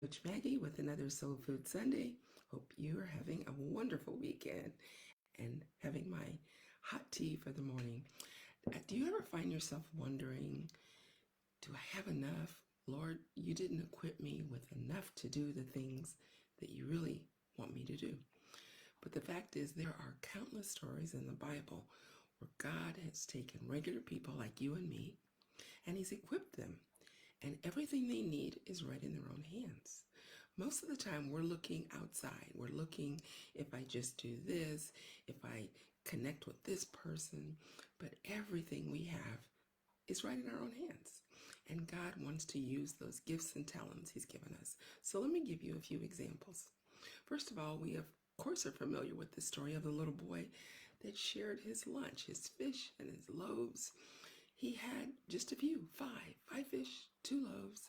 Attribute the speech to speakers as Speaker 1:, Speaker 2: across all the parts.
Speaker 1: Coach Maggie with another Soul Food Sunday. Hope you are having a wonderful weekend and having my hot tea for the morning. Do you ever find yourself wondering, do I have enough? Lord, you didn't equip me with enough to do the things that you really want me to do. But the fact is, there are countless stories in the Bible where God has taken regular people like you and me, and he's equipped them. And everything they need is right in their own hands. Most of the time, we're looking outside. We're looking, if I just do this, if I connect with this person. But everything we have is right in our own hands. And God wants to use those gifts and talents he's given us. So let me give you a few examples. First of all, we of course are familiar with the story of the little boy that shared his lunch, his fish and his loaves. He had just a few, five fish, 2 loaves,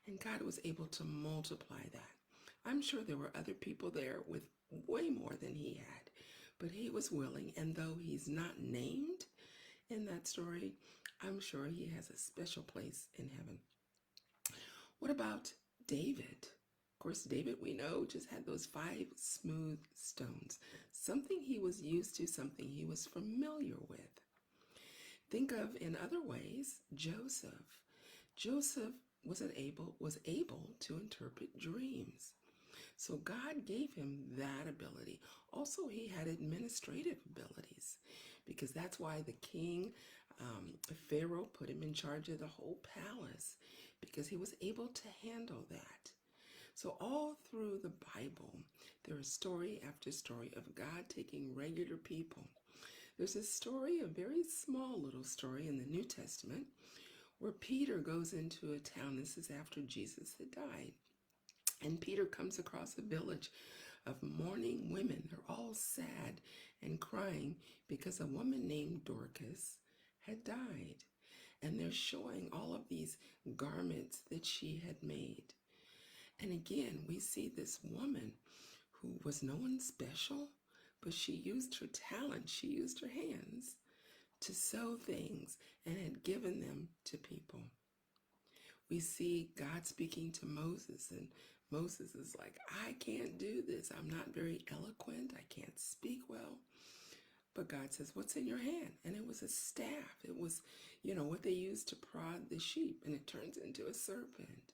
Speaker 1: and God was able to multiply that. I'm sure there were other people there with way more than he had, but he was willing, and though he's not named in that story, I'm sure he has a special place in heaven. What about David? Of course, David, we know, just had those 5 smooth stones, something he was used to, something he was familiar with. Think of, in other ways, Joseph. Joseph was able to interpret dreams. So God gave him that ability. Also, he had administrative abilities, because that's why the king, Pharaoh, put him in charge of the whole palace, because he was able to handle that. So all through the Bible, there is story after story of God taking regular people. There's a story, a very small little story in the New Testament, where Peter goes into a town. This is after Jesus had died. And Peter comes across a village of mourning women. They're all sad and crying because a woman named Dorcas had died. And they're showing all of these garments that she had made. And again, we see this woman who was no one special, but she used her talent, she used her hands to sew things and had given them to people. We see God speaking to Moses, and Moses is like, I can't do this. I'm not very eloquent. I can't speak well. But God says, what's in your hand? And it was a staff. It was, what they used to prod the sheep, and it turns into a serpent.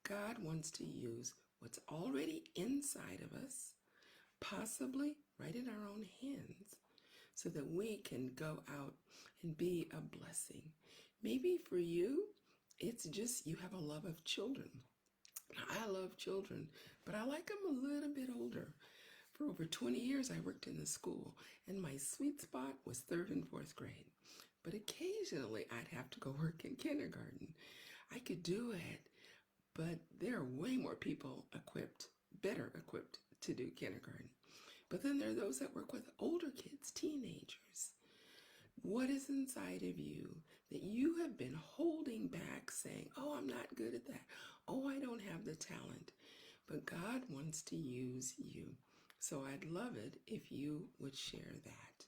Speaker 1: God wants to use what's already inside of us, possibly right in our own hands, so that we can go out and be a blessing. Maybe for you, it's just you have a love of children. I love children, but I like them a little bit older. For over 20 years, I worked in the school, and my sweet spot was 3rd and 4th grade. But occasionally, I'd have to go work in kindergarten. I could do it, but there are way more people better equipped to do kindergarten. But then there are those that work with older kids, teenagers. What is inside of you that you have been holding back, saying, oh, I'm not good at that. Oh, I don't have the talent. But God wants to use you. So I'd love it if you would share that.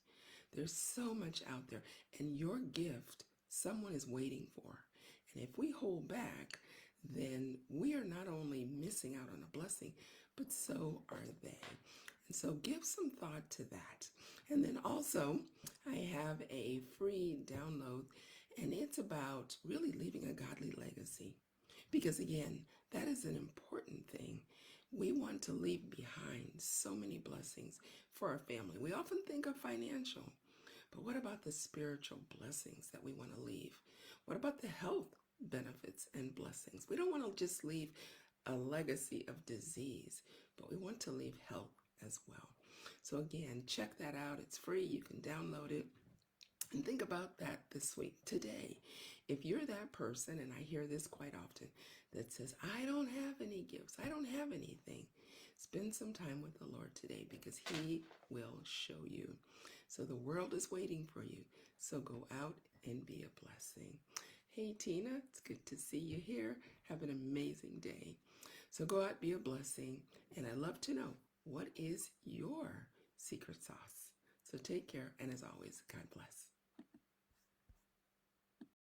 Speaker 1: There's so much out there, and your gift, someone is waiting for. And if we hold back, then we are not only missing out on a blessing, but so are they. And so give some thought to that. And then also, I have a free download, and it's about really leaving a godly legacy. Because again, that is an important thing. We want to leave behind so many blessings for our family. We often think of financial, but what about the spiritual blessings that we want to leave? What about the health benefits and blessings? We don't want to just leave a legacy of disease, but we want to leave health as well. So again, check that out. It's free. You can download it. And think about that this week, today. If you're that person, and I hear this quite often, that says, I don't have any gifts, I don't have anything, spend some time with the Lord today, because he will show you. So the world is waiting for you. So go out and be a blessing. Hey, Tina, it's good to see you here. Have an amazing day. So go out, be a blessing. And I'd love to know, what is your secret sauce? So take care, and as always, God bless.